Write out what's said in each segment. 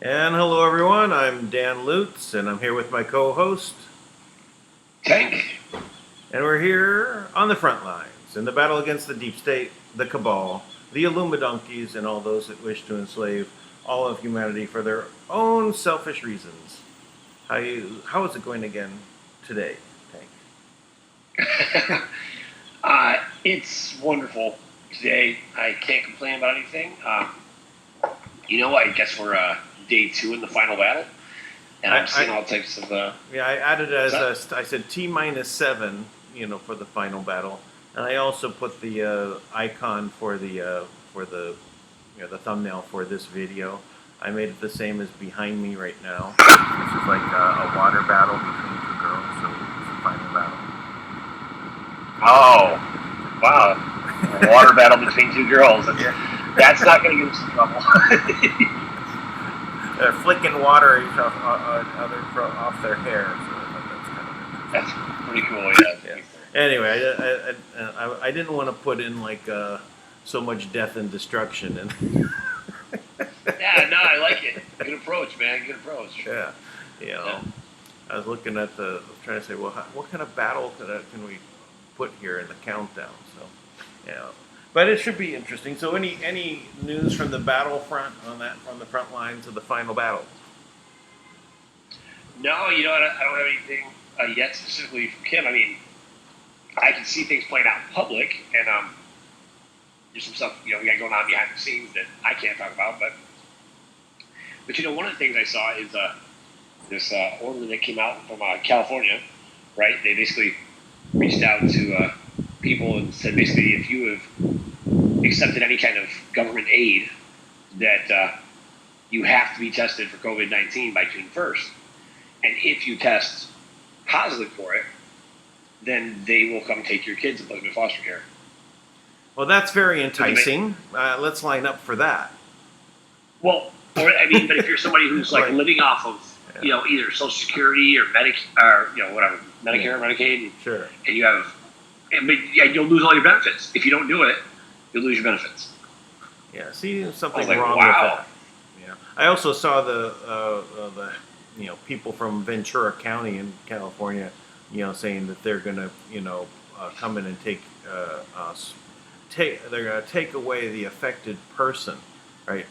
And hello, everyone. I'm Dan Lutz, and I'm here with my co-host, Tank. and we're here on the front lines in the battle against the deep state, the cabal, the Illuminonkeys, and all those that wish to enslave all of humanity for their own selfish reasons. How is it going again today, Tank? It's wonderful today. I can't complain about anything. I guess we're day 2 in the final battle, and I'm seeing all types of. Yeah, I added I said T-7, for the final battle, and I also put the icon for the the thumbnail for this video. I made it the same as behind me right now. This is like a water battle between two girls, so it's the final battle. Oh, wow! A water battle between two girls. That's not going to get us in trouble. They're flicking water off their hair. So that's pretty cool. Yeah. Anyway, I didn't want to put in like so much death and destruction. And yeah, no, I like it. Good approach, man. Good approach. Yeah, I was looking at trying to say, well, what kind of battle can we put here in the countdown? So, yeah. But it should be interesting. So, any news from the battlefront from the front lines of the final battle? No, I don't have anything yet specifically from Kim. I mean, I can see things playing out in public, and there's some stuff we got going on behind the scenes that I can't talk about. But one of the things I saw is this order that came out from California. Right? They basically reached out to people and said basically if you have accepted any kind of government aid that you have to be tested for COVID-19 by June 1st. And if you test positive for it, then they will come take your kids and put them in foster care. Well, that's very enticing. Let's line up for that. Well, but if you're somebody who's like living off of either Social Security or Medicare, Medicaid, sure, and you have, you'll lose all your benefits if you don't do it. You'll lose your benefits. Yeah, see something wrong with that. Yeah, I also saw the people from Ventura County in California, saying that they're going to come in and they're going to take away the affected person, right?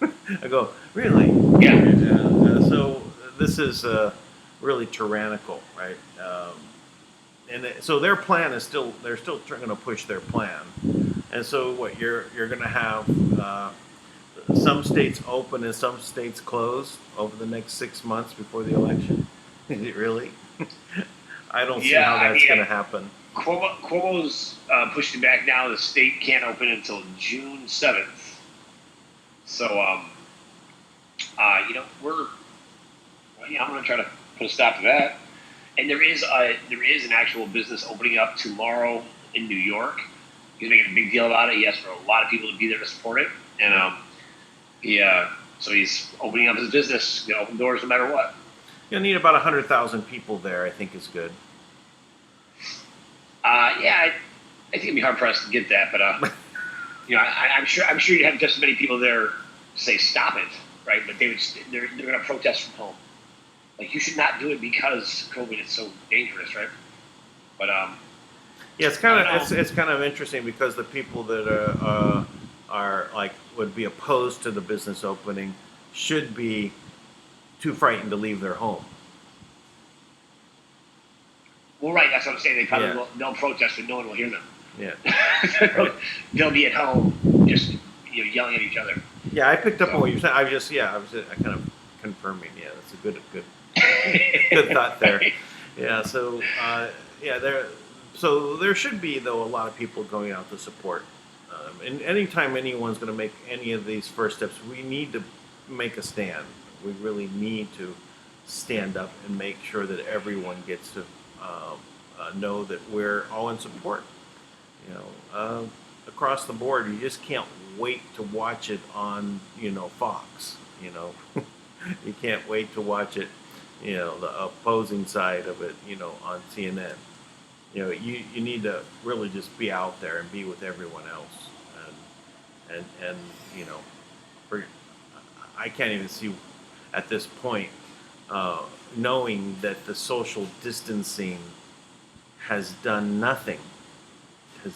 I go, really? Yeah. So this is really tyrannical, right? So their plan is they're still going to push their plan. And so what you're going to have some states open and some states closed over the next 6 months before the election. Is it really? I don't see how that's going to happen. Cuomo's pushing back now. The state can't open until June 7th. So, I'm going to try to put a stop to that. And there is an actual business opening up tomorrow in New York. He's making a big deal about it. He asked for a lot of people to be there to support it, and so he's opening up his business. Open doors no matter what. You'll need about 100,000 people there. I think is good. I think it'd be hard pressed to get that, but I'm sure you'd have just as many people there say stop it, right? But they're going to protest from home. Like, you should not do it because COVID is so dangerous, right? But yeah, it's kind of interesting because the people that are like would be opposed to the business opening should be too frightened to leave their home. Well, right, that's what I'm saying. They probably they'll protest, but no one will hear them. Yeah, they'll be at home just yelling at each other. Yeah, I picked up on what you said. I was kind of confirming. Yeah, that's a good good thought there. Yeah, so there should be though a lot of people going out to support. And anytime anyone's going to make any of these first steps, we need to make a stand. We really need to stand up and make sure that everyone gets to know that we're all in support. Across the board, you just can't wait to watch it on Fox. You can't wait to watch it. The opposing side of it. On CNN. You need to really just be out there and be with everyone else, and I can't even see at this point, knowing that the social distancing has done nothing to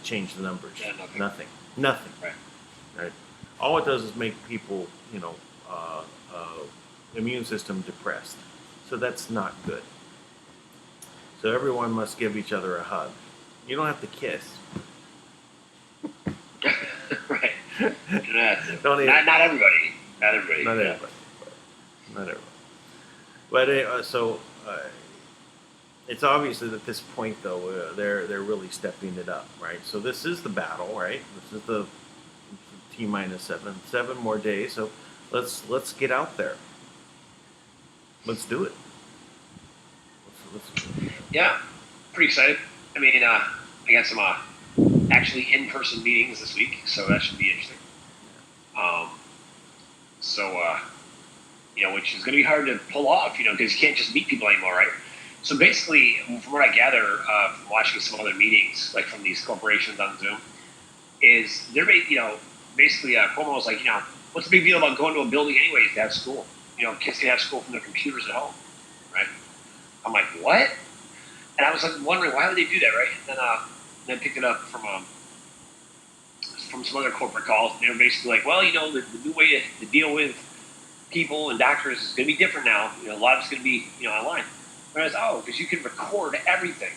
change the numbers. Yeah, Nothing. Right. Right. All it does is make people, immune system depressed. So that's not good. So everyone must give each other a hug. You don't have to kiss. Right. You don't have to. Don't even, Not everybody. Not everybody. Not Yeah. everybody. Not everybody. But it's obvious that at this point, though, they're really stepping it up, right? So this is the battle, right? This is the T-minus 7 more days. So let's get out there. Let's do it. Yeah, pretty excited. I mean, I got some actually in-person meetings this week, so that should be interesting. Which is going to be hard to pull off, because you can't just meet people anymore, right? So basically, from what I gather from watching some other meetings, like from these corporations on Zoom, is they're basically Cuomo was like, what's the big deal about going to a building anyways to have school? Kids can have school from their computers at home, right? I'm like, what? And I was like wondering why would they do that, right? And then picked it up from some other corporate calls. And they were basically like, well, the new way to deal with people and doctors is going to be different now. A lot of it's going to be online. And I was, because you can record everything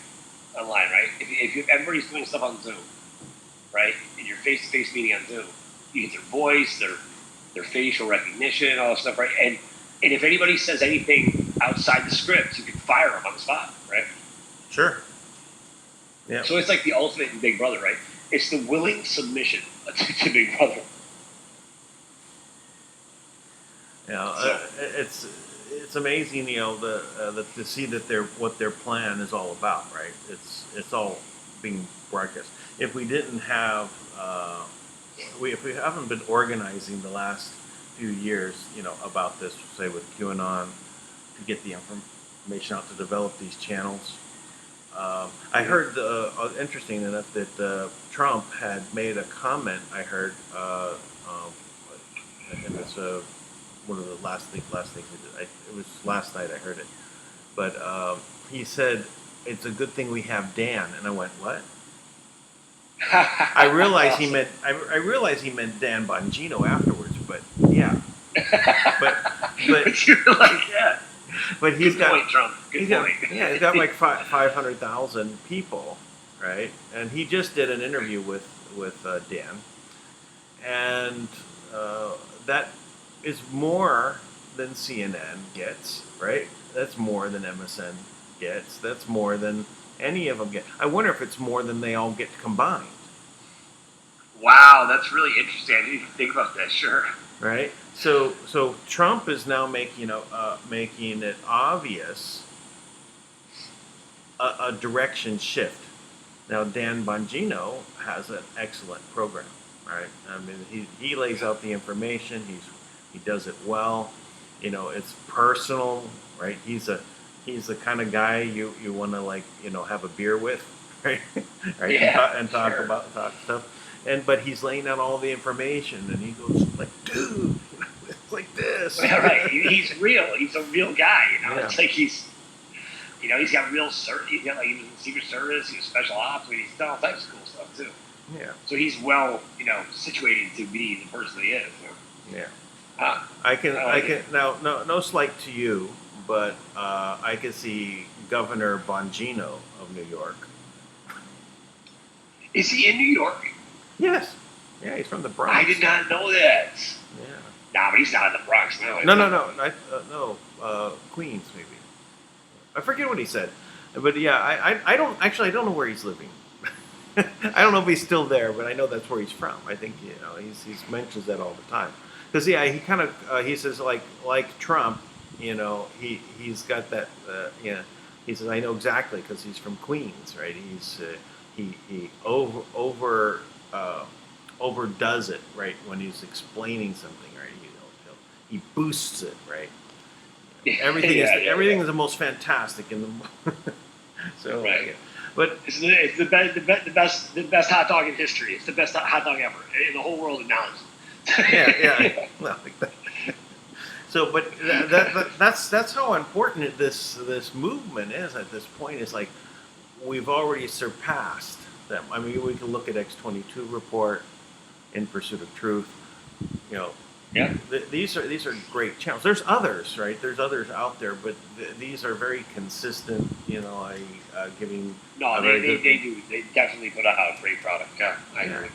online, right? If everybody's doing stuff on Zoom, right? In your face-to-face meeting on Zoom, you get their voice, their facial recognition, all that stuff, right? And if anybody says anything outside the script, you can fire them on the spot, right? Sure. Yeah. So it's like the ultimate in Big Brother, right? It's the willing submission to Big Brother. It's amazing, to see that what their plan is all about, right? It's all being broadcast. If we didn't have, if we haven't been organizing the last few years, about this, say with QAnon, to get the information out to develop these channels. I heard, interesting enough, that Trump had made a comment. I heard, and it's one of the last things he did. It was last night I heard it, but he said it's a good thing we have Dan, and I went, what? I realized he meant Dan Bongino afterwards, but yeah, but you're like, yeah. But he's got point, Trump. Good point. He's got like 500,000 people, right? And he just did an interview with Dan, and that is more than CNN gets, right? That's more than MSN gets. That's more than any of them get. I wonder if it's more than they all get combined. Wow, that's really interesting. I didn't even think about that. Sure. Right. So Trump is now making it obvious a direction shift. Now Dan Bongino has an excellent program, right? I mean, he lays out the information. He does it well. It's personal, right? He's the kind of guy you want to have a beer with, right? Right? Yeah, and talk sure. talk stuff. But he's laying out all the information, and he goes like, dude, it's like this. Yeah, right. He's real. He's a real guy. Yeah. It's like he's got real service. He was in Secret Service. He was special ops. I mean, he's done all types of cool stuff too. Yeah. So he's well, situated to be the person he is. Yeah. I can now. No slight to you, but I can see Governor Bongino of New York. Is he in New York? Yes. Yeah, he's from the Bronx. I did not know that. Yeah. Nah, but he's not in the Bronx now. No. Queens maybe. I forget what he said, but yeah, I don't know where he's living. I don't know if he's still there, but I know that's where he's from. I think he's mentions that all the time. Because he kind of he says like Trump, he's got that he says I know exactly because he's from Queens, right? He overdoes it, right, when he's explaining something, right? He boosts it, right? Everything is the most fantastic in the so right. Yeah. But it's the best hot dog in history. It's the best hot dog ever in the whole world of knowledge. yeah. Well, So, but that's how important this movement is at this point. Is like we've already surpassed them. I mean, we can look at X-22 report, In Pursuit of Truth. You know, Yeah. these are great channels. There's others, right? There's others out there, but these are very consistent. You know, giving. No, they do. They definitely put out a great product. Yeah, I agree.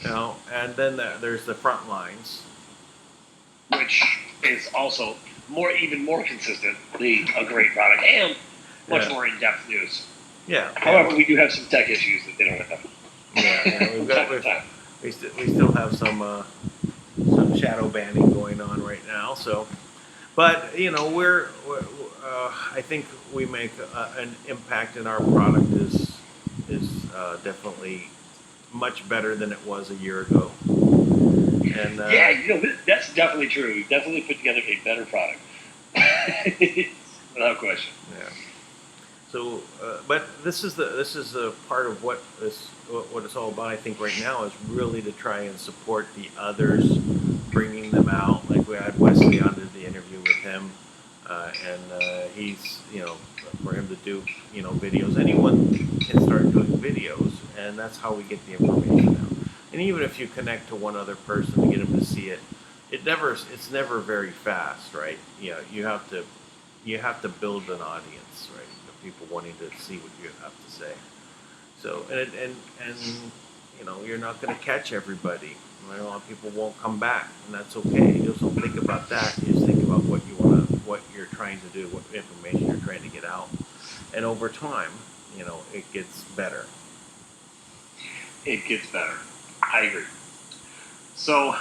You know, and then there's the FrontLines, which is also even more consistently a great product and much more in-depth news. Yeah. However, we do have some tech issues that they don't have. Yeah, we still have some shadow banning going on right now. So, but you know, I think we make an impact, in our product is definitely much better than it was a year ago. And yeah, you know, that's definitely true. We've definitely put together a better product, without question. Yeah. So, but this is the part of what it's all about. I think right now is really to try and support the others, bringing them out. Like we had Wesley on the interview with him, and he's, you know, for him to do, you know, videos. Anyone can start doing videos, and that's how we get the information out. And even if you connect to one other person to get them to see it, it's never very fast, right? You know, you have to build an audience, right? The people wanting to see what you have to say. So, and you know, you're not going to catch everybody. A lot of people won't come back, and that's okay. You just don't think about that. You just think about what you're trying to do, what information you're trying to get out, and over time, you know, it gets better. It gets better. I agree. So,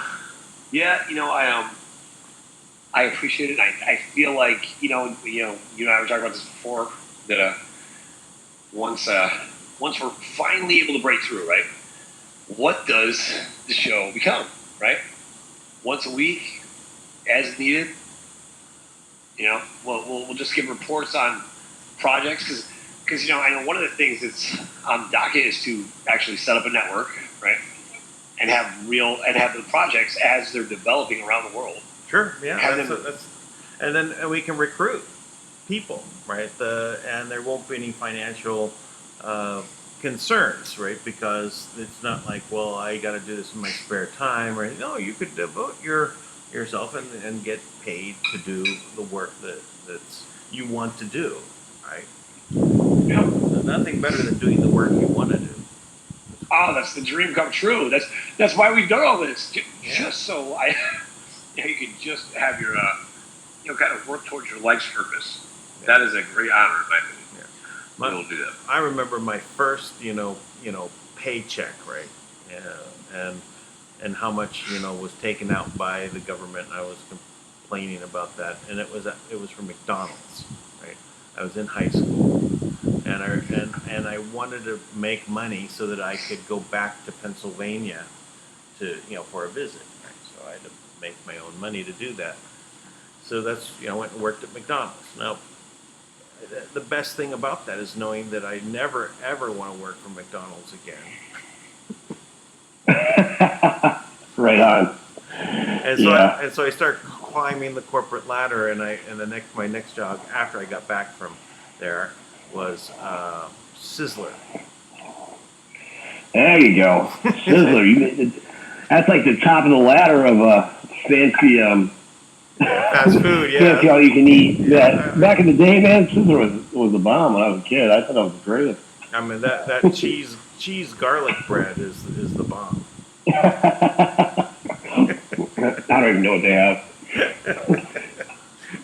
yeah, you know, I appreciate it. I feel like, you know, you and I were talking about this before, that once we're finally able to break through, right? What does the show become, right? Once a week, as needed. You know, we'll just give reports on projects because you know, I know one of the things that's on the docket is to actually set up a network, right? And have the projects as they're developing around the world. Sure, yeah, and then we can recruit people, right? And there won't be any financial concerns, right? Because it's not like, well, I got to do this in my spare time, right? No, you could devote yourself and get paid to do the work that's you want to do, right? Yeah. There's nothing better than doing the work you want to do. Oh, that's the dream come true. That's why we've done all this, just so you can just have your kind of work towards your life's purpose. Yeah. That is a great honor, in my opinion. Yeah. We'll do that. I remember my first, paycheck, right? Yeah, and how much was taken out by the government. I was complaining about that, and it was from McDonald's, right? I was in high school, and I wanted to make money so that I could go back to Pennsylvania to for a visit. Right? So I had to make my own money to do that. So that's I went and worked at McDonald's. Now, the best thing about that is knowing that I never ever want to work for McDonald's again. Right on. And so I started climbing the corporate ladder, and my next job after I got back from there was Sizzler. There you go, Sizzler. That's like the top of the ladder of fancy fast food. Yeah, fancy all you can eat. Yeah. Back in the day, man, Sizzler was the bomb when I was a kid. I thought it was the greatest. I mean that cheese garlic bread is the bomb. I don't even know what they have.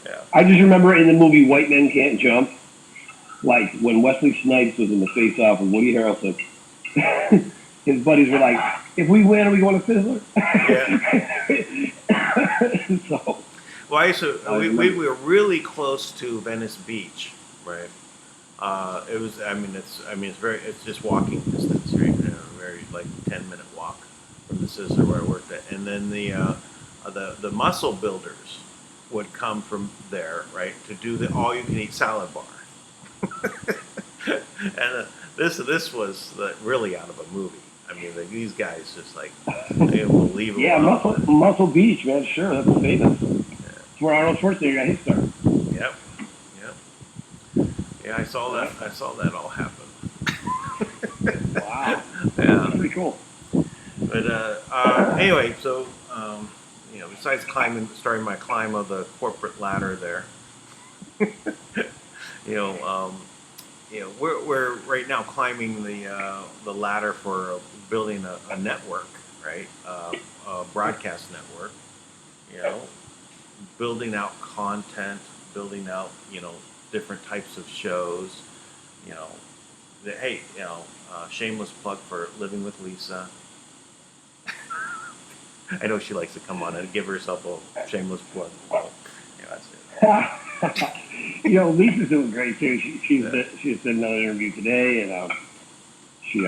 Yeah. I just remember in the movie White Men Can't Jump, like when Wesley Snipes was in the face-off with Woody Harrelson, his buddies were like, "If we win, are we going to Sizzler?" Yeah. So, well, we were really close to Venice Beach, right? It was. It's just walking distance, right? Very like 10-minute walk from the Sizzler where I worked at, and then the muscle builders would come from there, right, to do the all-you-can-eat salad bar. And this was really out of a movie. I mean, these guys just like unbelievable. Yeah, Muscle Beach, man. Sure, that's famous. It's where Arnold Schwarzenegger got his start. Yep. Yep. Yeah, I saw that. I saw that all happen. Wow. Yeah. That's pretty cool. But anyway, so besides starting my climb of the corporate ladder there, we're right now climbing the ladder for building a network, right? A broadcast network. Building out content, building out different types of shows. Hey, shameless plug for Living with Lisa. I know she likes to come on and give herself a shameless plug. So, that's it. Lisa's doing great too. She just did another interview today, and we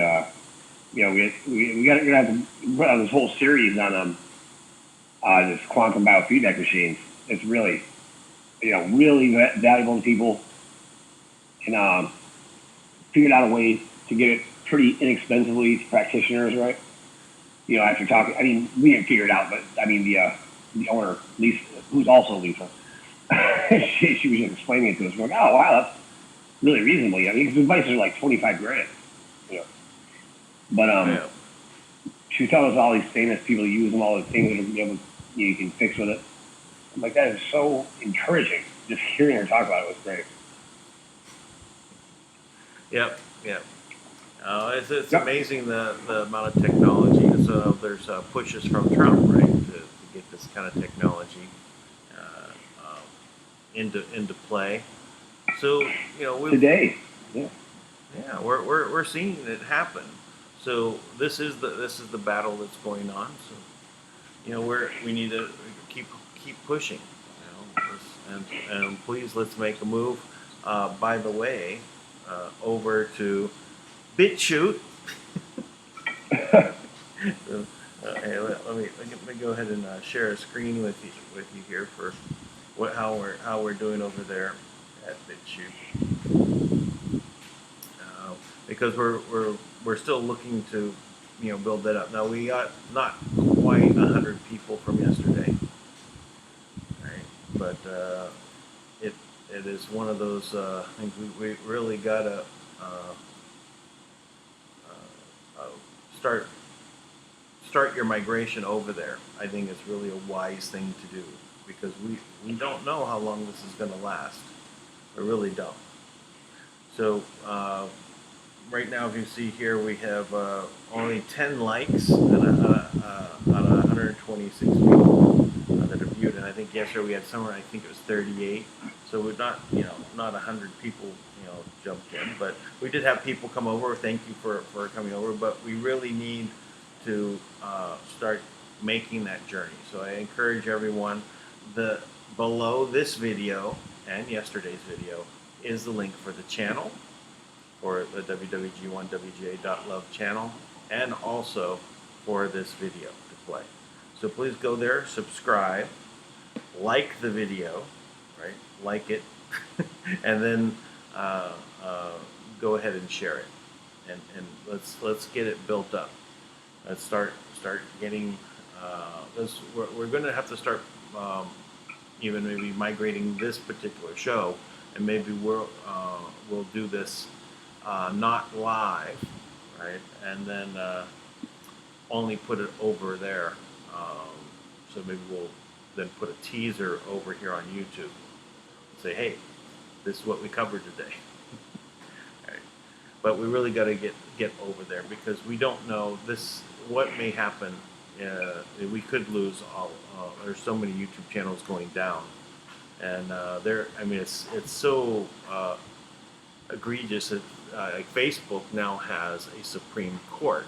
got to have to run on this whole series on this quantum biofeedback machines. It's really, really valuable to people, and figured out a way to get it pretty inexpensively to practitioners, right? After talking, we didn't figure it out, but the owner, Lisa, who's also Lisa, she was just explaining it to us. We're like, oh wow, that's really reasonable. Because the devices are like $25,000. But she was telling us all these famous people use them, all the things that you can fix with it. I'm like, that is so encouraging. Just hearing her talk about it was great. Yep. It's amazing the amount of technology. So there's pushes from Trump, right, to get this kind of technology into play. So Today, we're seeing it happen. So this is the battle that's going on. So we need to keep pushing. And please let's make a move. By the way, over to BitChute. Hey, let me go ahead and share a screen with you here for how we're doing over there at BitChute. Because we're still looking to build that up. Now we got not quite 100 people from yesterday, right? But it is one of those things we really gotta start your migration over there. I think it's really a wise thing to do because we don't know how long this is going to last. We really don't. So right now, if you see here, we have only 10 likes and out of 126 people that have viewed, and I think yesterday we had somewhere, I think it was 38. So we're not 100 people jumped in, but we did have people come over. Thank you for coming over, but we really need to start making that journey. So I encourage everyone, below this video and yesterday's video is the link for the channel, for the WWG1WGA.love channel, and also for this video to play. So please go there, subscribe, like the video, right? Like it, and then go ahead and share it, and let's get it built up. Let's start getting. We're going to have to start even maybe migrating this particular show, and maybe we'll do this not live, right? And then only put it over there. So maybe we'll then put a teaser over here on YouTube. Say, hey, this is what we covered today. Right. But we really got to get over there because we don't know what may happen. We could lose all. There's so many YouTube channels going down, and it's so egregious that like Facebook now has a Supreme Court,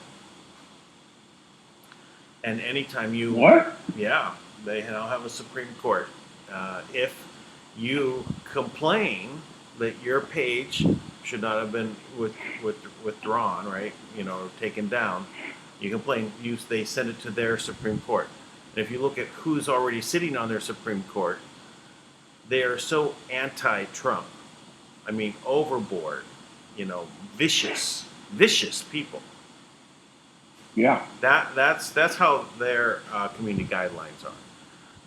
and anytime you they now have a Supreme Court. If you complain that your page should not have been withdrawn, right? Or taken down. You complain. They send it to their Supreme Court. And if you look at who's already sitting on their Supreme Court, they are so anti-Trump. I mean, overboard. Vicious people. Yeah. That's how their community guidelines are.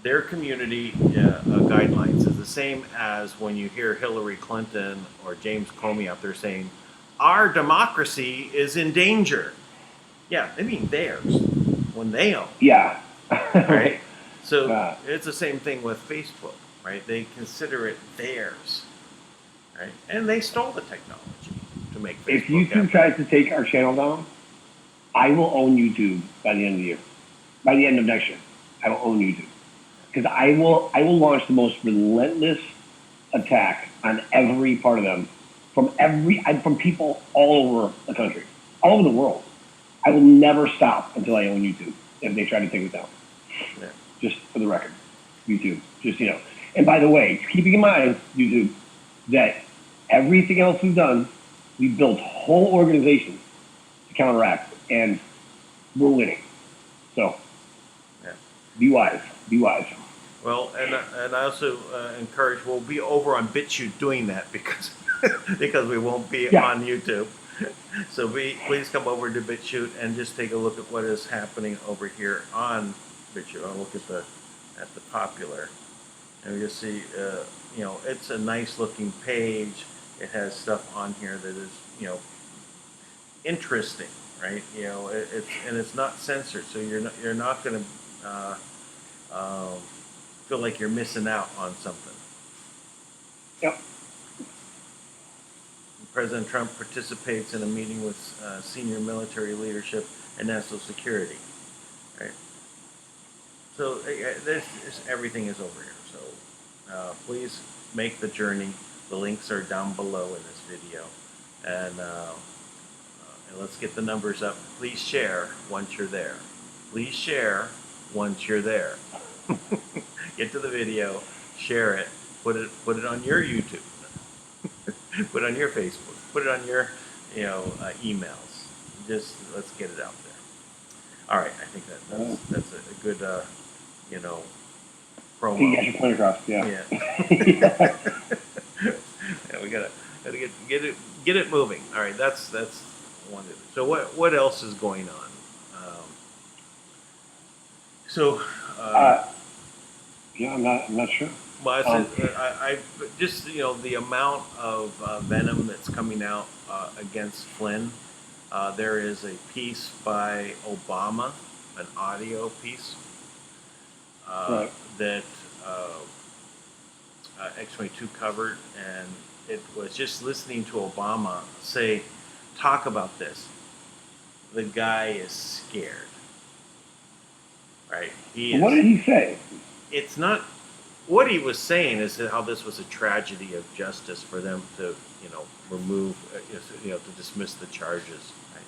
their community guidelines is the same as when you hear Hillary Clinton or James Comey out there saying, our democracy is in danger. Yeah, they mean theirs, when they own. Yeah. Right? So Yeah. it's the same thing with Facebook, right? They consider it theirs, right? And they stole the technology to make Facebook. If YouTube tries to take our channel down, I will own YouTube by the end of the year. By the end of next year, I will own YouTube. Because I will launch the most relentless attack on every part of them from people all over the country, all over the world. I will never stop until I own YouTube if they try to take it down. Yeah. Just for the record, YouTube. Just, you know. And by the way, keeping in mind, YouTube, that everything else we've done, we've built whole organizations to counteract, and we're winning. So, Yeah. be wise. Be wise. Well, and I also encourage, we'll be over on BitChute doing that because because we won't be on YouTube. So please come over to BitChute and just take a look at what is happening over here on BitChute. I'll look at the popular, and we just see, you know, it's a nice looking page. It has stuff on here that is, you know, interesting, right? You know, it's not censored, so you're not going to feel like you're missing out on something. Yep. President Trump participates in a meeting with senior military leadership and national security. Right. So everything is over here. So please make the journey. The links are down below in this video, and let's get the numbers up. Please share once you're there. Please share once you're there. Get to the video, share it, put it on your YouTube. Put it on your Facebook. Put it on your, you know, emails. Just let's get it out there. All right, I think that's a good, you know, promo. You got your point across. Yeah. Yeah. Yeah, we gotta get it moving. All right, that's one. So what else is going on? Yeah, I'm not sure. Well, I just, you know, the amount of venom that's coming out against Flynn. There is a piece by Obama, an audio piece Right. that X-22 covered, and it was just listening to Obama talk about this. The guy is scared, right? What did he say? It's not. What he was saying is how this was a tragedy of justice for them to, you know, remove, you know, to dismiss the charges. Right?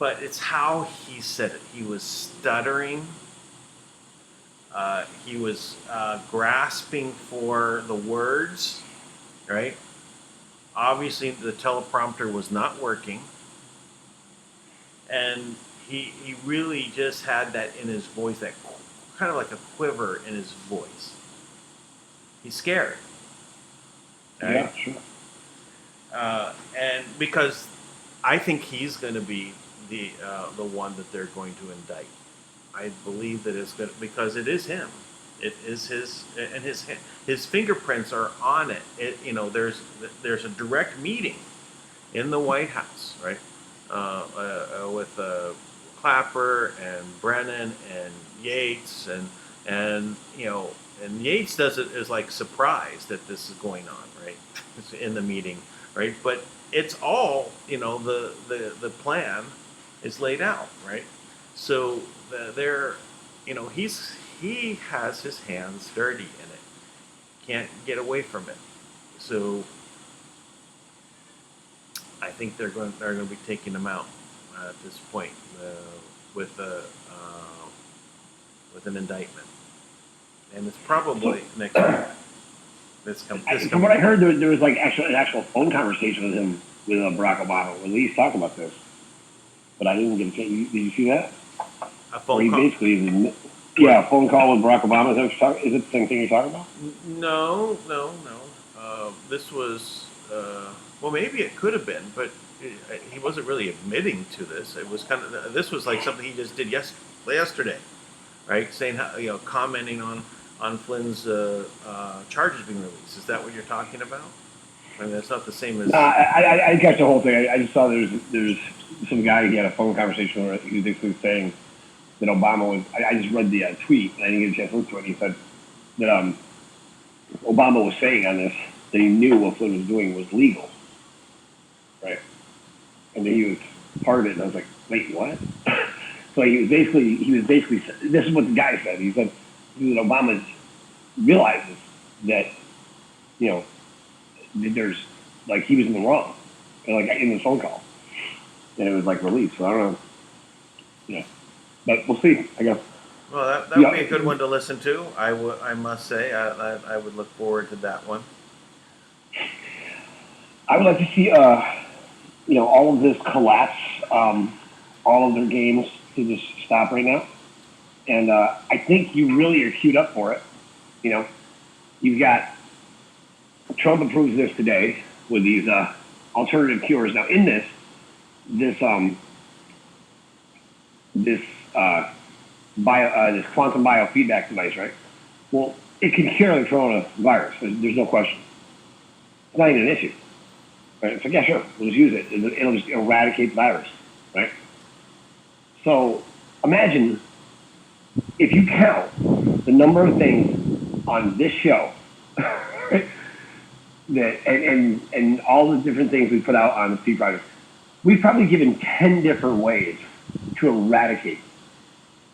But it's how he said it. He was stuttering. He was grasping for the words, right? Obviously, the teleprompter was not working. And he really just had that in his voice, that kind of like a quiver in his voice. He's scared. Right? Yeah, sure. And because I think he's going to be the one that they're going to indict. I believe that it's going to, because it is him. It is his, and his fingerprints are on it. You know, there's a direct meeting in the White House, right, with Clapper and Brennan and Yates and you know, and Yates is like surprised that this is going on, right? It's in the meeting, right? But it's all, you know, the plan is laid out, right? So they're, you know, he has his hands dirty in it, can't get away from it. So I think they're going to be taking him out at this point with an indictment, and it's probably next week. From what I heard, there was like an actual phone conversation with him with Barack Obama, at least talking about this. But I didn't get a chance. Did you see that? A phone call. Basically, a phone call with Barack Obama. Is it the same thing you're talking about? No. This was well, maybe it could have been, but he wasn't really admitting to this. It was kind of, this was like something he just did yesterday. right? Saying how, commenting on Flynn's charges being released. Is that what you're talking about? I mean, that's not the same as. I got the whole thing. I just saw there's some guy, he had a phone conversation where he was basically saying that Obama was. I just read the tweet and I didn't get a chance to look to it. He said that Obama was saying on this that he knew what Flynn was doing was legal, right? And that he was part of it. And I was like, wait, what? So he was basically. This is what the guy said. He said that Obama realizes that that there's like he was in the wrong, like in the phone call, and it was like released. So I don't know. Yeah, but we'll see. I guess. Well, that would be a good one to listen to. I must say, I would look forward to that one. I would like to see, all of this collapse, all of their games to just stop right now. And I think you really are queued up for it. You've got Trump approves this today with these alternative cures. Now, in this quantum biofeedback device, right? Well, it can cure the coronavirus. There's no question. It's not even an issue, right? It's like, yeah, sure, we'll just use it. It'll just eradicate the virus, right? So imagine if you count the number of things on this show that and all the different things we put out on the Steve Project, we've probably given 10 different ways to eradicate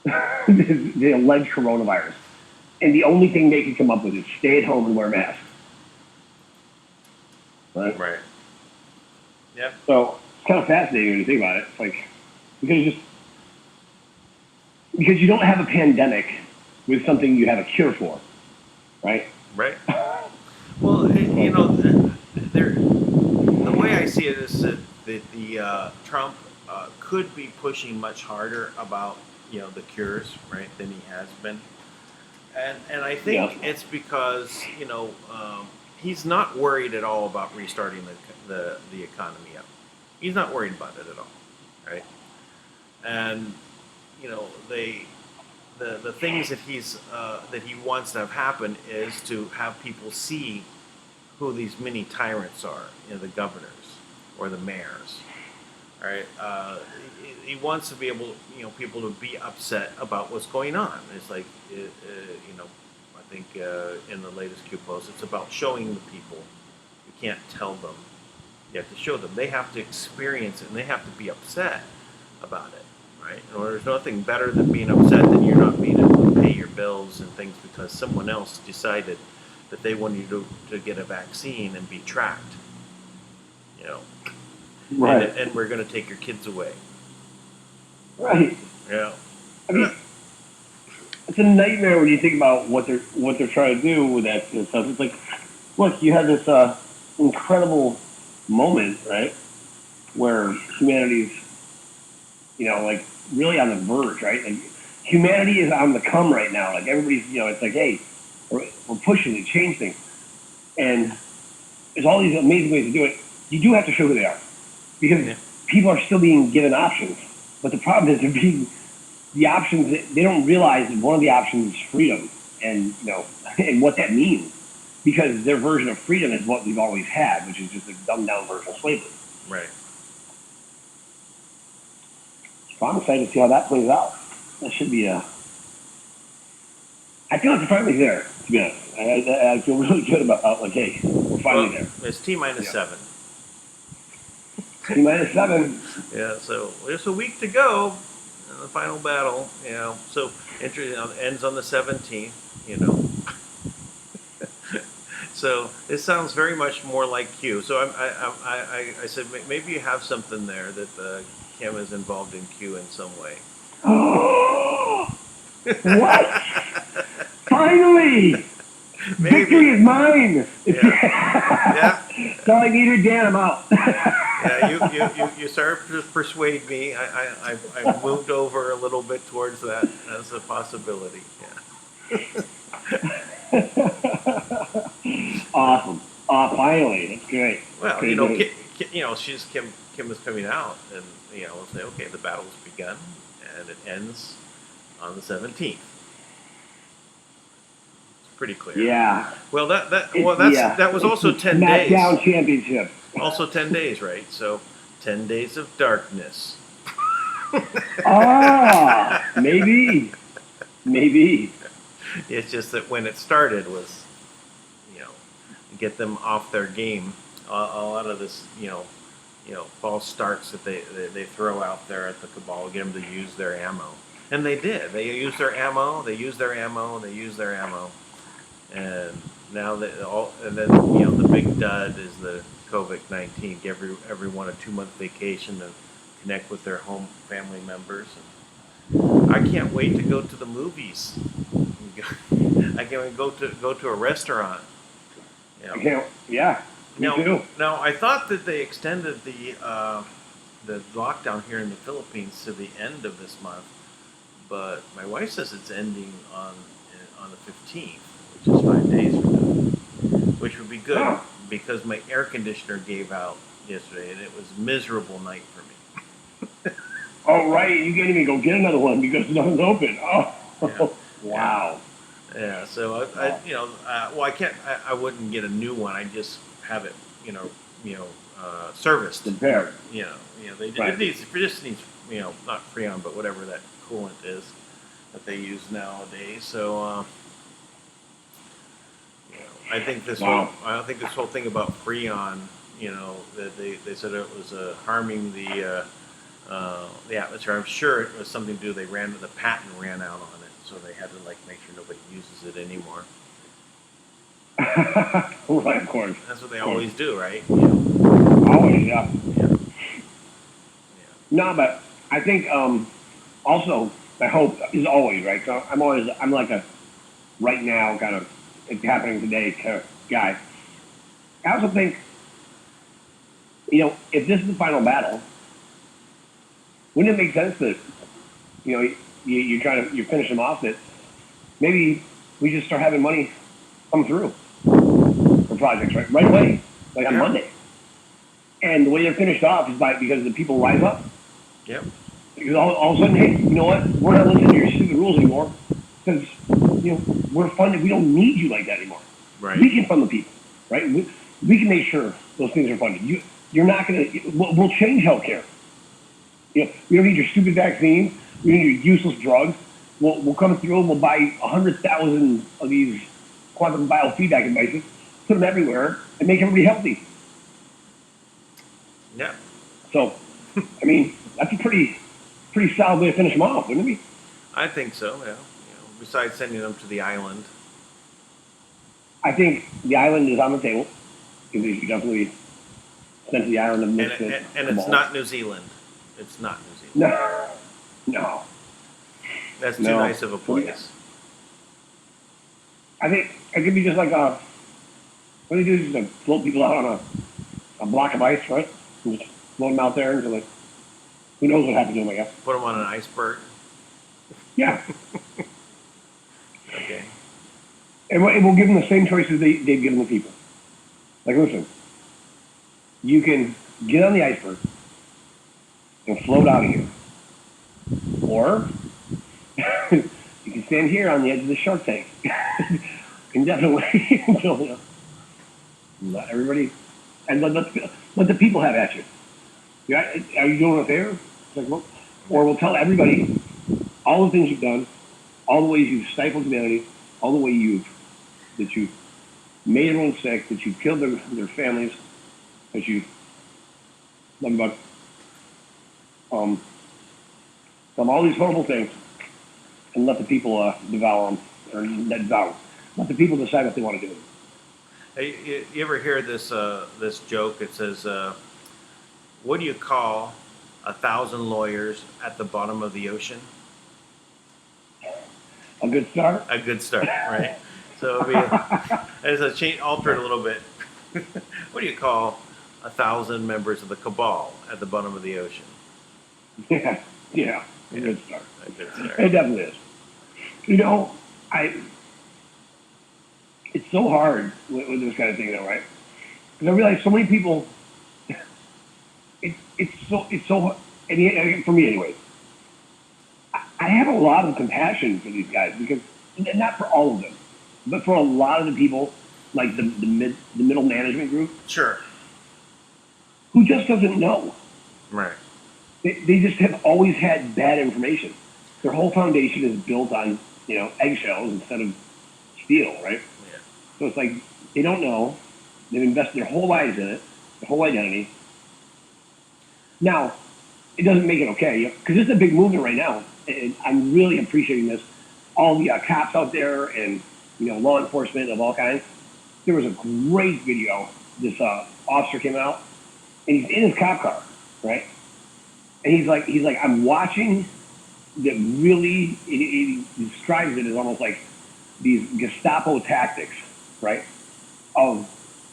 the alleged coronavirus. And the only thing they can come up with is stay at home and wear masks. Right. Yeah. So it's kind of fascinating when you think about it. It's like, because you don't have a pandemic with something you have a cure for, right? Right. Well, the way I see it is that the Trump could be pushing much harder about the cures, right, than he has been, and I think it's because he's not worried at all about restarting the economy up. He's not worried about it at all, right? And the things that he wants to have happen is to have people see who these mini tyrants are, the governors or the mayors, right? He wants to be able, people to be upset about what's going on. It's like, I think in the latest Q post, it's about showing the people. You can't tell them. You have to show them. They have to experience it, and they have to be upset about it, right? And there's nothing better than being upset than you're not being able to pay your bills and things because someone else decided that they want you to get a vaccine and be tracked, Right. And we're going to take your kids away. Right. Yeah. I mean, it's a nightmare when you think about what they're trying to do with that stuff. It's like, look, you have this incredible moment, right, where humanity's, like really on the verge, right? Like humanity is on the come right now. Like everybody's, it's like, hey, we're pushing to change things, and there's all these amazing ways to do it. You do have to show who they are, because people are still being given options. But the problem is the options, they don't realize that one of the options is freedom, and and what that means, because their version of freedom is what we've always had, which is just a dumbed down version of slavery. Right. So I'm excited to see how that plays out. That should be I feel like we're finally there, to be honest. I feel really good about like, hey, we're finally there. It's T-7. T-7. Yeah, so there's a week to go in the final battle. So ends on the 17th. So it sounds very much more like Q. So I said maybe you have something there that Kim is involved in Q in some way. What? Finally! Maybe. Victory is mine! Yeah. That's all I needed, Dan. I'm out. Yeah, you started to persuade me. I moved over a little bit towards that as a possibility. Yeah. Awesome. Finally, that's great. Well, Great. Kim is coming out, and say, okay, the battle's begun, and it ends on the 17th. pretty clear. Yeah. Well, that Yeah. was also It's 10 days. SmackDown Championship. Also 10 days, right? So 10 days of darkness. Ah, maybe. It's just that when it started was, you know, get them off their game. A lot of this, false starts that they throw out there at the Cabal, get them to use their ammo. And they did. They used their ammo. They used their ammo. They used their ammo. And now the big dud is the COVID-19. Give everyone a 2-month vacation to connect with their home family members. And I can't wait to go to the movies. I can't go to a restaurant. I can't. Yeah. Me too. Now I thought that they extended the lockdown here in the Philippines to the end of this month, but my wife says it's ending on the 15th, which is 5 days from now, which would be good because my air conditioner gave out yesterday and it was a miserable night for me. Oh right, you can't even go get another one because nothing's open. Oh, Yeah. wow. Yeah, so I can't. I wouldn't get a new one. I just have it, serviced. Compared. They Right. it just needs, not Freon, but whatever that coolant is that they use nowadays. So, I think this whole thing about Freon, that they said it was harming the atmosphere. I'm sure it was something to do. The patent ran out on it, so they had to make sure nobody uses it anymore. Right, of course. That's what they always do, right? Always, yeah. Yeah. No, but I think also my hope is always right. So I'm like a right now kind of it's happening today kind of guy. I also think if this is the final battle, wouldn't it make sense that you're finishing them off that maybe we just start having money come through for projects right away, like on Monday. And the way they're finished off is because the people rise up. Yep. Because all of a sudden, hey, you know what? We're not listening to your stupid rules anymore because we're funded. We don't need you like that anymore. Right. We can fund the people, right? We can make sure those things are funded. You're not going to. We'll change healthcare. We don't need your stupid vaccines. We don't need your useless drugs. We'll come through and we'll buy 100,000 of these quantum biofeedback devices, put them everywhere, and make everybody healthy. Yeah. So, I mean, that's a pretty solid way to finish them off, wouldn't it be? I think so. Yeah. Besides sending them to the island. I think the island is on the table because they should definitely sent to the island of Misfits. And it's not New Zealand. It's not New Zealand. No. That's too nice of a place. I think it could be just like what they do is just float people out on a block of ice, right? And just float them out there until who knows what happens to them, I guess. Put them on an iceberg. Yeah. Okay. And we'll give them the same choices they've given the people. Like, listen, you can get on the iceberg and float out of here. Or you can stand here on the edge of the shark tank indefinitely until let everybody and let the people have at you. Are you doing a favor? Or we'll tell everybody all the things you've done, all the ways you've stifled humanity, all the way that you've made everyone sick, that you've killed their families, that you've done all these horrible things, and let the people devour them, or not devour. Let the people decide what they want to do. Hey, you ever hear this joke? It says, "What do you call 1,000 lawyers at the bottom of the ocean?" A good start. A good start, right? So as a alter it a little bit. What do you call 1,000 members of the cabal at the bottom of the ocean? Yeah. A good start. A good start. It definitely is. It's so hard with this kind of thing, though, right? Because I realize so many people. It's so, and for me, anyway. I have a lot of compassion for these guys because not for all of them, but for a lot of the people, like the middle management group, Sure. who just doesn't know. Right. They just have always had bad information. Their whole foundation is built on, eggshells instead of steel, right? Yeah. So it's like they don't know. They've invested their whole lives in it, their whole identity. Now, it doesn't make it okay, because this is a big movement right now, and I'm really appreciating this. All the cops out there and law enforcement of all kinds. There was a great video. This officer came out, and he's in his cop car, right? And he's like, I'm watching that really. He describes it as almost like these Gestapo tactics, right? Of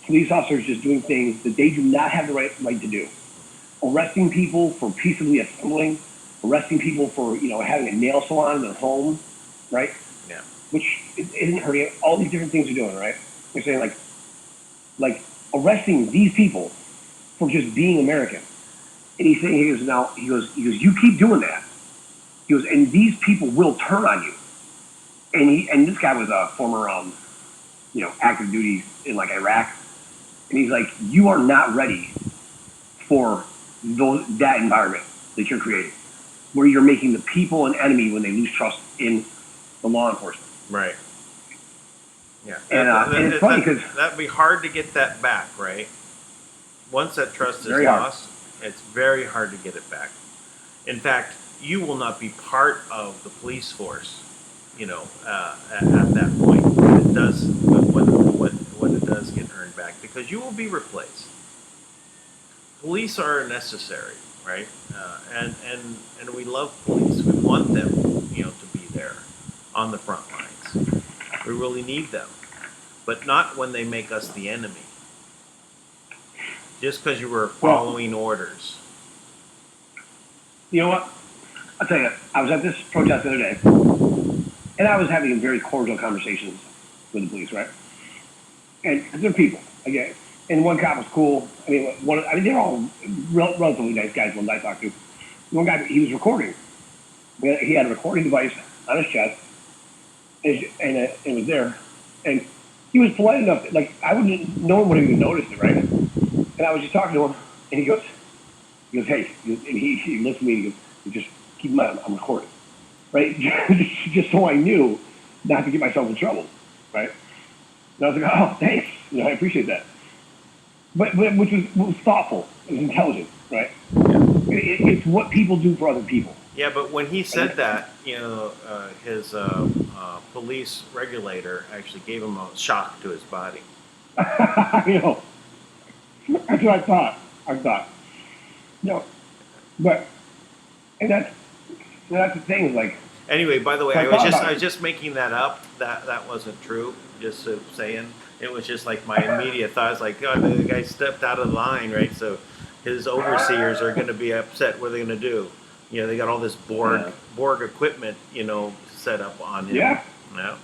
police officers just doing things that they do not have the right to do. Arresting people for peaceably assembling, arresting people for having a nail salon in their home, right? Yeah. Which isn't hurting. All these different things they're doing, right? They're saying like arresting these people for just being American. And he's saying, he goes, you keep doing that. He goes, and these people will turn on you. And this guy was a former active duty in Iraq, and he's like, you are not ready for that environment that you're creating, where you're making the people an enemy when they lose trust in the law enforcement. Right. Yeah. And it's funny because that'd be hard to get that back, right? Once that trust is Very hard. lost, it's very hard to get it back. In fact, you will not be part of the police force, at that point when it does when it does get earned back, because you will be replaced. Police are necessary, right? And we love police. We want them, to be there on the front lines. We really need them, but not when they make us the enemy. Just because you were following orders. You know what? I'll tell you, I was at this protest the other day, and I was having very cordial conversations with the police, right? And they're people, again. And one cop was cool. They're all relatively nice guys, ones I talked to. One guy, he was recording. He had a recording device on his chest, and it was there. And he was polite enough, no one would have even noticed it, right? And I was just talking to him, and he goes, hey, and he looked at me, and he goes, just keep in mind, I'm recording, right? Just so I knew not to get myself in trouble, right? And I was like, oh, thanks, I appreciate that. But which was thoughtful, it was intelligent, right? Yeah. It's what people do for other people. Yeah, but when he said that, his police regulator actually gave him a shock to his body. That's what I thought. But and that's the thing. Anyway, by the way, I was just making that up. That wasn't true. Just saying. It was just like my immediate thought. It's like, God, the guy stepped out of the line, right? So his overseers are going to be upset. What are they going to do? They got all this Borg equipment, set up on him. Yeah. Yeah.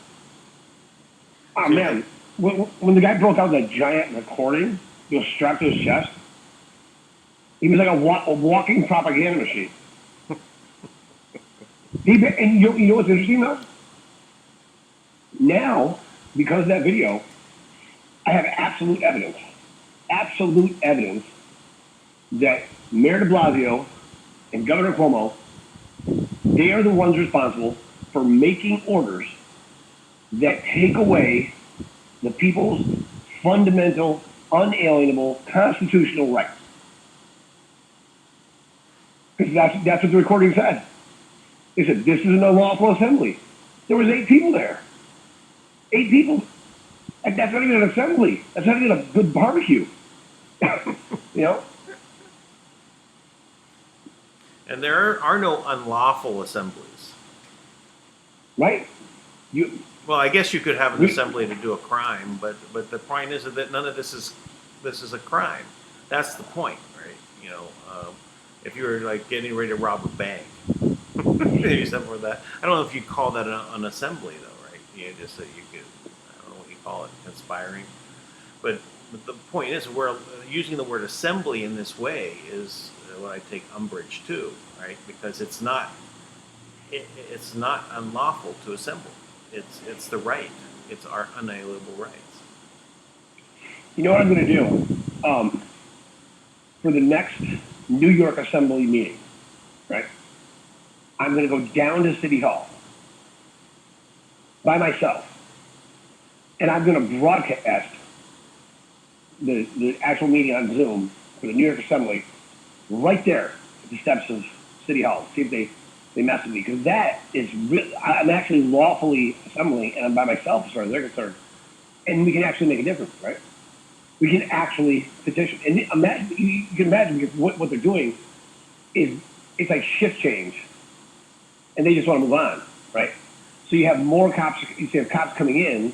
Oh, man. When the guy broke out that giant recording, strapped to his chest, he was like a walking propaganda machine. And you know what's interesting, though? Now, because of that video, I have absolute evidence that Mayor de Blasio and Governor Cuomo, they are the ones responsible for making orders that take away the people's fundamental, unalienable, constitutional rights. Because that's what the recording said. They said, this is an unlawful assembly. There was 8 people there. 8 people. Like, that's not even an assembly. That's not even a good barbecue. And there are no unlawful assemblies. Right? Well, I guess you could have an assembly to do a crime, but the point is that none of this is a crime. That's the point, right? If you were getting ready to rob a bank, maybe something like that. I don't know if you'd call that an assembly, though, right? Just that you could. I don't know what you call it, conspiring. But the point is, we're using the word assembly in this way is what I take umbrage to, right? Because it's not unlawful to assemble. It's the right. it's our unalienable rights. You know what I'm going to do? For the next New York Assembly meeting, right? I'm going to go down to City Hall by myself, and I'm going to broadcast the actual meeting on Zoom for the New York Assembly right there at the steps of City Hall. See if they mess with me, because that is real. I'm actually lawfully assembling, and I'm by myself as far as they're concerned, and we can actually make a difference, right? We can actually petition, and imagine, you can imagine, because what they're doing is it's like shift change, and they just want to move on, right? So you have more cops. You have cops coming in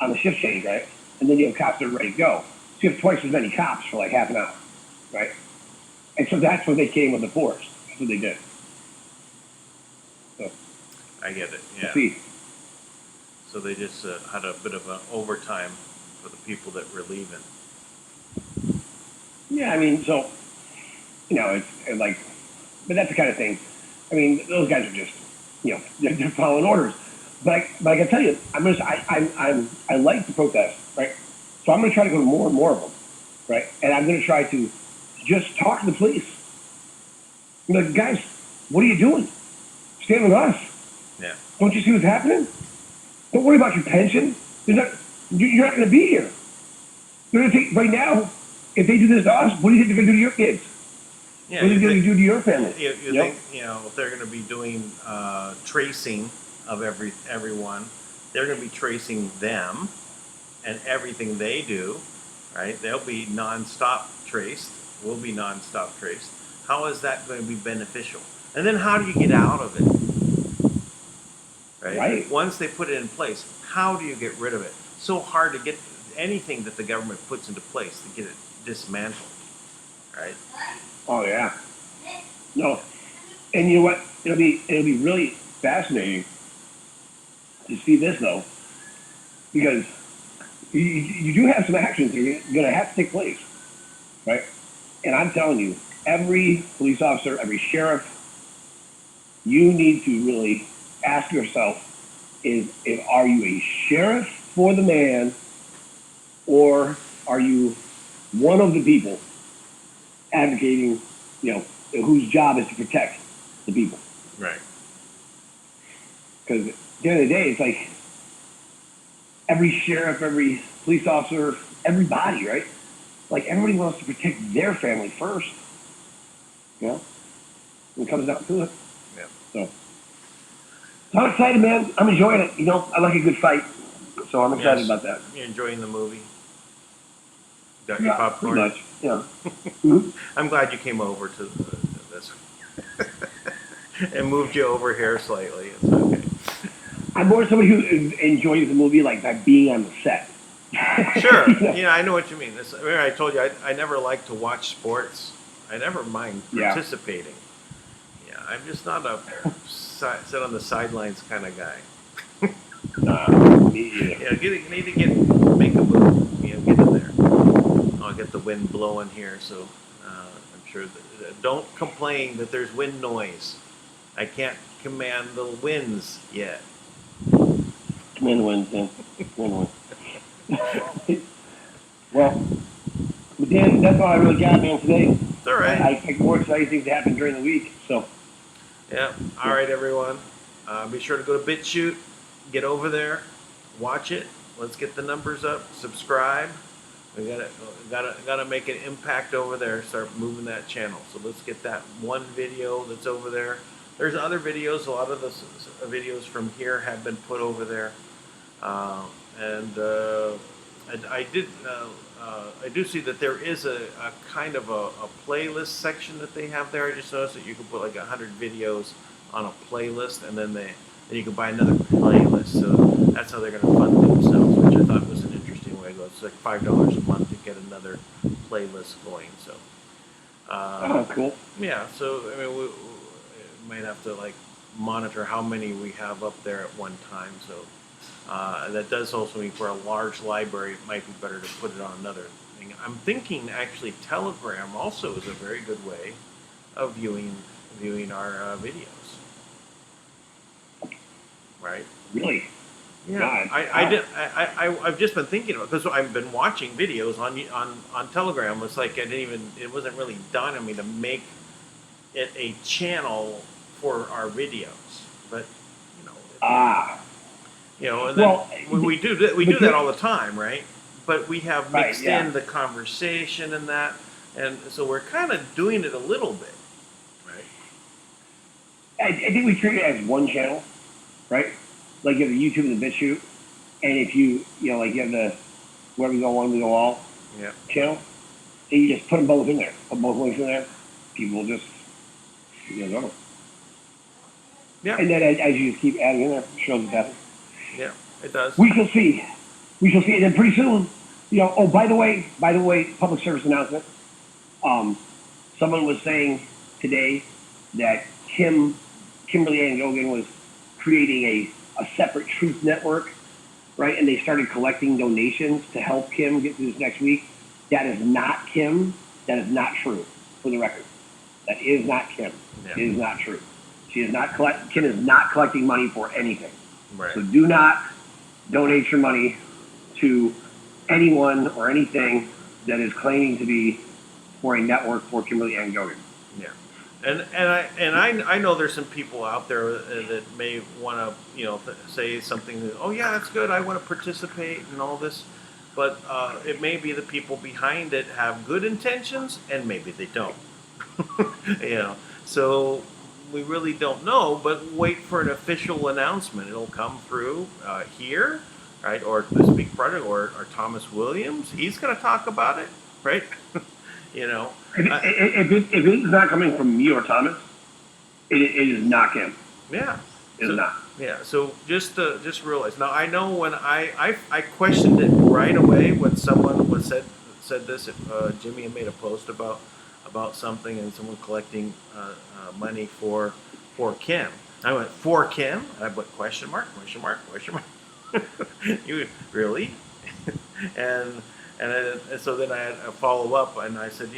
on the shift change, right? And then you have cops that are ready to go. So you have twice as many cops for like half an hour, right? And so that's what they came with the force. That's what they did. So I get it. Yeah. see. So they just had a bit of an overtime for the people that were leaving. Yeah, I mean, so it's like, but that's the kind of thing. I mean, those guys are just, they're following orders. But I can tell you, I like to protest, right? So I'm going to try to go to more and more of them, right? And I'm going to try to just talk to the police. I'm like, guys, what are you doing? Stand with us. Yeah. Don't you see what's happening? Don't worry about your pension. You're not going to be here. They're going to take, right now, if they do this to us, what do you think they're going to do to your kids? Yeah, What are they going to do to your family? You think, if they're going to be doing tracing of everyone, they're going to be tracing them and everything they do, right? They'll be nonstop traced. Will be nonstop traced. How is that going to be beneficial? And then how do you get out of it? Right? Once they put it in place, how do you get rid of it? So hard to get anything that the government puts into place to get it dismantled, right? Oh yeah. No, and you know what? It'll be really fascinating to see this though, because you do have some actions that are going to have to take place, right? And I'm telling you, every police officer, every sheriff, you need to really ask yourself: are you a sheriff for the man, or are you one of the people advocating, whose job is to protect the people? Right. Because at the end of the day, it's like every sheriff, every police officer, everybody, right? Like everybody wants to protect their family first. When it comes down to it. Yeah. So I'm excited, man. I'm enjoying it. I like a good fight, so I'm excited about that. You're enjoying the movie? Got your popcorn? Pretty much. Yeah. Mm-hmm. I'm glad you came over to this and moved you over here slightly. It's okay. I'm more somebody who enjoys the movie like by being on the set. Sure. I know what you mean. I told you I never like to watch sports. I never mind participating. Yeah, I'm just not a sit on the sidelines kind of guy. Me either. You need to make a move. Get in there. I'll get the wind blowing here, so I'm sure that don't complain that there's wind noise. I can't command the winds yet. Command the winds, yeah. Command the winds. Well, but Dan, that's all I really got, man, today. It's all right. I expect more exciting things to happen during the week, so. Yeah. All right, everyone. Be sure to go to BitChute. Get over there. Watch it. Let's get the numbers up. Subscribe. We gotta make an impact over there. Start moving that channel. So let's get that one video that's over there. There's other videos. A lot of the videos from here have been put over there. I do see that there is a kind of a playlist section that they have there. I just noticed that you can put like 100 videos on a playlist, and then you can buy another playlist. So that's how they're going to fund themselves, which I thought was an interesting way to go. It's like $5 a month to get another playlist going. So. Cool. Yeah. So I mean, we might have to like monitor how many we have up there at one time. So. That does also mean for a large library, it might be better to put it on another thing. I'm thinking actually Telegram also is a very good way of viewing our videos. Right? Really? Yeah, God. I've just been thinking about because I've been watching videos on Telegram. It's like it wasn't really done on me to make it a channel for our videos, but you know, and then Well, we do that all the time, right? But we have Right, mixed yeah. in the conversation and that, and so we're kind of doing it a little bit, right? I think we treat it as one channel, right? Like you have the YouTube and the BitChute, and if you like you have the where we go one, we go all Yeah. channel, and you just put them both in there, put both links in there, people will just go. Yeah. And then as you just keep adding in there, shows it's happening. Yeah, it does. We shall see. We shall see. And then pretty soon, oh, by the way, public service announcement. Someone was saying today that Kimberly Ann Gogan was creating a separate truth network, right? And they started collecting donations to help Kim get through this next week. That is not Kim. That is not true, for the record. That is not Kim. Yeah. It is not true. Kim is not collecting money for anything. Right. So do not donate your money to anyone or anything that is claiming to be for a network for Kimberly Ann Gogan. Yeah, and I know there's some people out there that may want to say something that, oh yeah, that's good, I want to participate and all this, but it may be the people behind it have good intentions and maybe they don't. So we really don't know, but wait for an official announcement. It'll come through here, right? Or the Speak Project or Thomas Williams. He's going to talk about it, right? If it's not coming from me or Thomas, it is not Kim. Yeah. It is not. Yeah, so just realize. Now, I know when I questioned it right away when someone said this, Jimmy had made a post about something and someone collecting money for Kim. I went, for Kim? I put question mark. You really? and so then I had a follow up, and I said,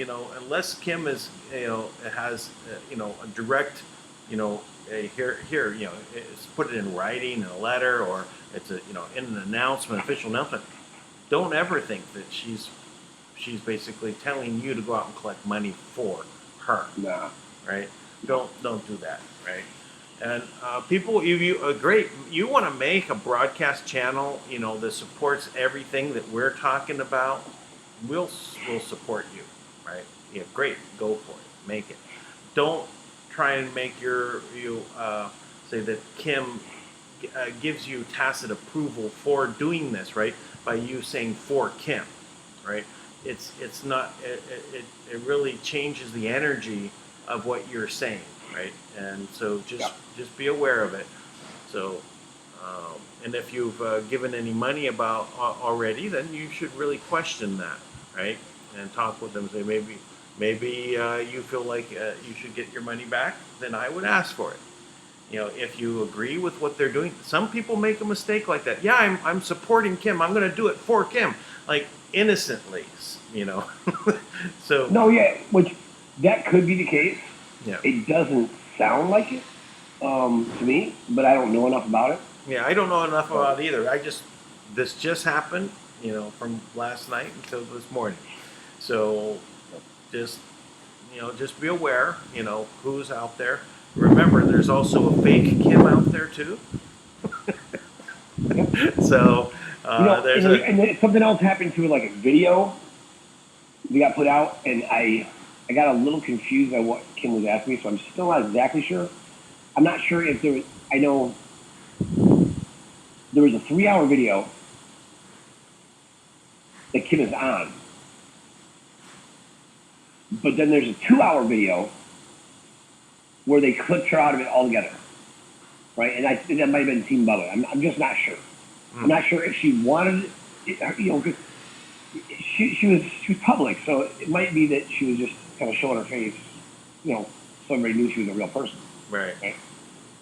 unless Kim is, has, a direct, it's put it in writing in a letter, or it's in an announcement, official announcement. Don't ever think that she's basically telling you to go out and collect money for her. No. Right? Don't do that. Right? And people, you want to make a broadcast channel, that supports everything that we're talking about. We'll support you, right? Yeah, great, go for it, make it. Don't try and make say that Kim gives you tacit approval for doing this, right? By you saying for Kim, right? It's not. It really changes the energy of what you're saying, right? And so just be aware of it. So, and if you've given any money about already, then you should really question that, right? And talk with them. Say maybe you feel like you should get your money back. Then I would ask for it. If you agree with what they're doing. Some people make a mistake like that. Yeah, I'm supporting Kim. I'm going to do it for Kim, like innocently, So No, yeah, which that could be the case. Yeah. It doesn't sound like it to me, but I don't know enough about it. Yeah, I don't know enough about it either. This just happened, from last night until this morning. So just be aware, who's out there. Remember, there's also a fake Kim out there too. So there's and then something else happened to like a video we got put out, and I got a little confused by what Kim was asking me, so I'm still not exactly sure. I'm not sure if there was. I know there was a 3-hour video that Kim is on, but then there's a 2-hour video where they clipped her out of it altogether, right? And I think that might have been Team Bubba. I'm just not sure. I'm not sure if she wanted it, because she was public, so it might be that she was just kind of showing her face, so everybody knew she was a real person. right.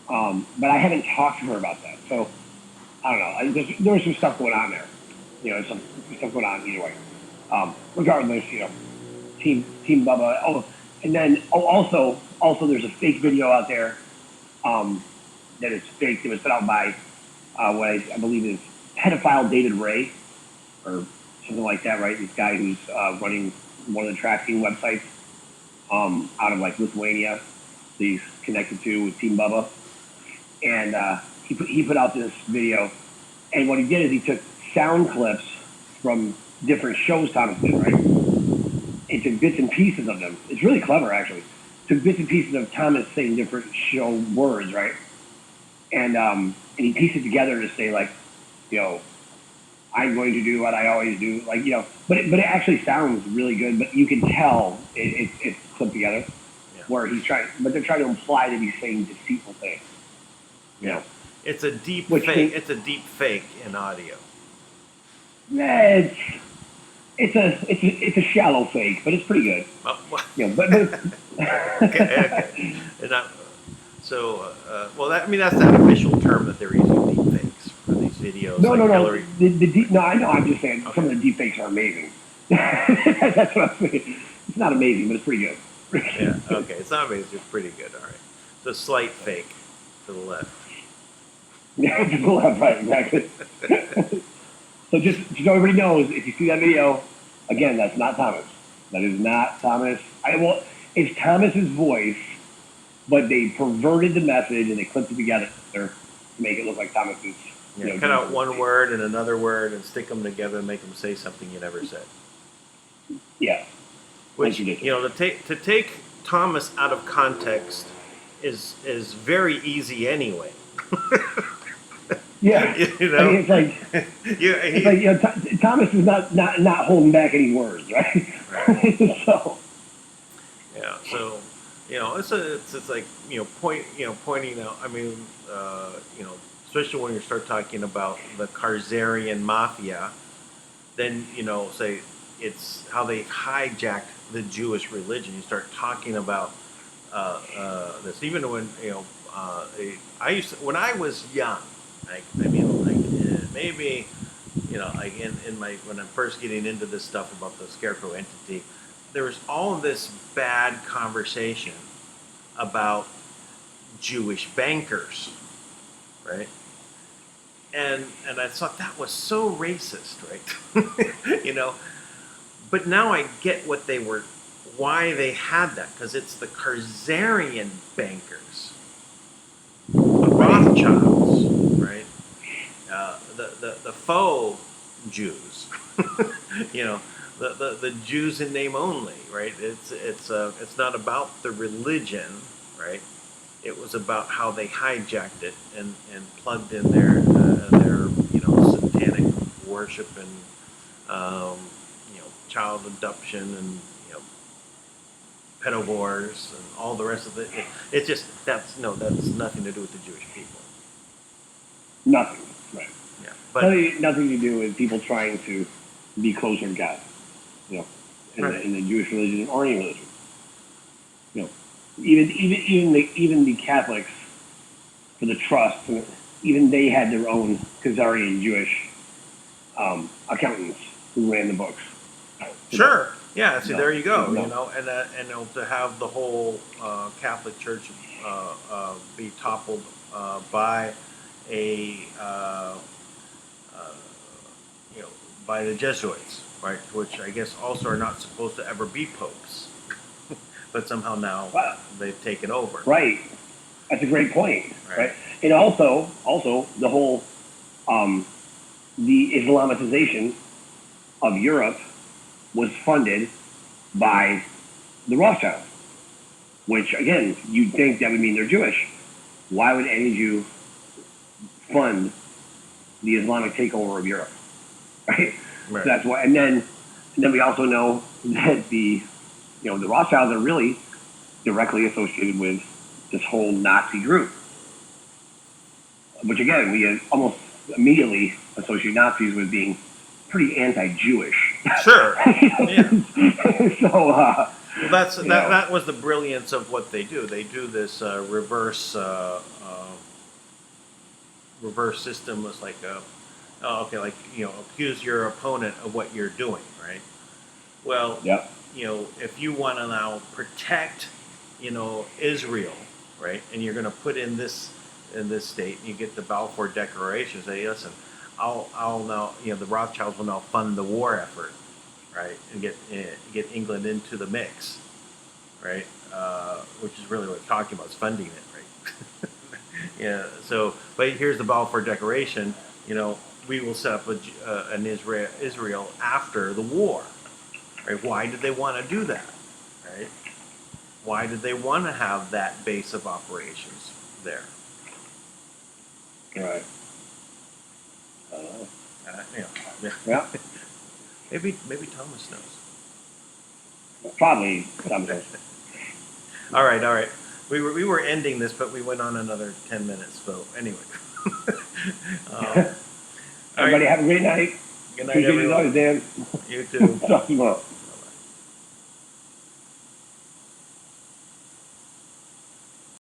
But I haven't talked to her about that, so I don't know. There was some stuff going on there, some stuff going on either way. Regardless, Team Bubba. Oh, and then also there's a fake video out there that is fake. That was put out by what I believe is pedophile David Ray, or something like that, right? This guy who's running one of the trafficking websites out of like Lithuania that he's connected to with Team Bubba. And he put out this video. And what he did is he took sound clips from different shows Thomas did, right? And took bits and pieces of them. It's really clever, actually. Took bits and pieces of Thomas saying different show words, right? And he pieced it together to say, like, you know, I'm going to do what I always do, like, you know. But it actually sounds really good. But you can tell it's clipped together, where he's trying. But they're trying to imply that he's saying deceitful things. You know, it's a deep fake. It's a deep fake in audio. Yeah, it's a shallow fake, but it's pretty good. Well, you know, but okay. Well, that's that official term that they're using, deep fakes for these videos. No. No, I know. I'm just saying some of the deep fakes are amazing. That's what I'm saying. It's not amazing, but it's pretty good. Yeah. Okay. It's not amazing. It's pretty good. All right. It's a slight fake to the left. Yeah, to the left, right? Exactly. So just so everybody knows, if you see that video, again, that's not Thomas. That is not Thomas. It's Thomas's voice, but they perverted the message and they clipped it together to make it look like Thomas's. Yeah, cut out one word and another word and stick them together and make them say something you never said. Yeah. Which, you know, to take Thomas out of context is very easy anyway. Yeah, you know, I mean, it's like Thomas is not holding back any words, right? So so you know, it's like, you know, pointing out. I mean, you know, especially when you start talking about the Khazarian mafia, then, you know, say it's how they hijacked the Jewish religion. You start talking about this, even when, you know, when I was young. Maybe, you know, like when I'm first getting into this stuff about the scarecrow entity, there was all this bad conversation about Jewish bankers, right? And I thought that was so racist, right? You know, but now I get why they had that, because it's the Khazarian bankers, the Rothschilds, right? The faux Jews, you know, the Jews in name only, right? It's not about the religion, right? It was about how they hijacked it and plugged in their you know, satanic worship and you know, child abduction and, you know, pedo wars and all the rest of it. It's just that's nothing to do with the Jewish people. nothing, right? Yeah, but nothing to do with people trying to be closer to God, you know, in the Jewish religion or any religion. You know, even the Catholics, for the trust, even they had their own Khazarian Jewish accountants who ran the books. sure, yeah. See, there you go. You know, and you know, to have the whole Catholic Church be toppled by a you know, by the Jesuits, right? Which I guess also are not supposed to ever be popes, but somehow now they've taken over. Right. That's a great point. Right. And also the whole the Islamization of Europe was funded by the Rothschilds, which again, you'd think that would mean they're Jewish. Why would any Jew fund the Islamic takeover of Europe? Right? So that's why. And then we also know that the Rothschilds are really directly associated with this whole Nazi group, which again, we almost immediately associate Nazis with being pretty anti-Jewish. Sure. Yeah. So that was the brilliance of what they do. They do this reverse system. Was like like, you know, accuse your opponent of what you're doing, right? Well, you know, if you want to now protect, you know, Israel, right, and you're going to put in this in this state, and you get the Balfour Declaration. Say, listen, I'll now, the Rothschilds will now fund the war effort, right, and get England into the mix, right, which is really what it's talking about, is funding it, right. Yeah. So, but here's the Balfour Declaration. We will set up an Israel after the war, right? Why did they want to do that, right? Why did they want to have that base of operations there? Right. Yeah. Yeah. Maybe Thomas knows. Probably something. All right. We were ending this, but we went on another 10 minutes. So anyway. Everybody have a great night. Good night, everyone. Dan. You too. Talk tomorrow.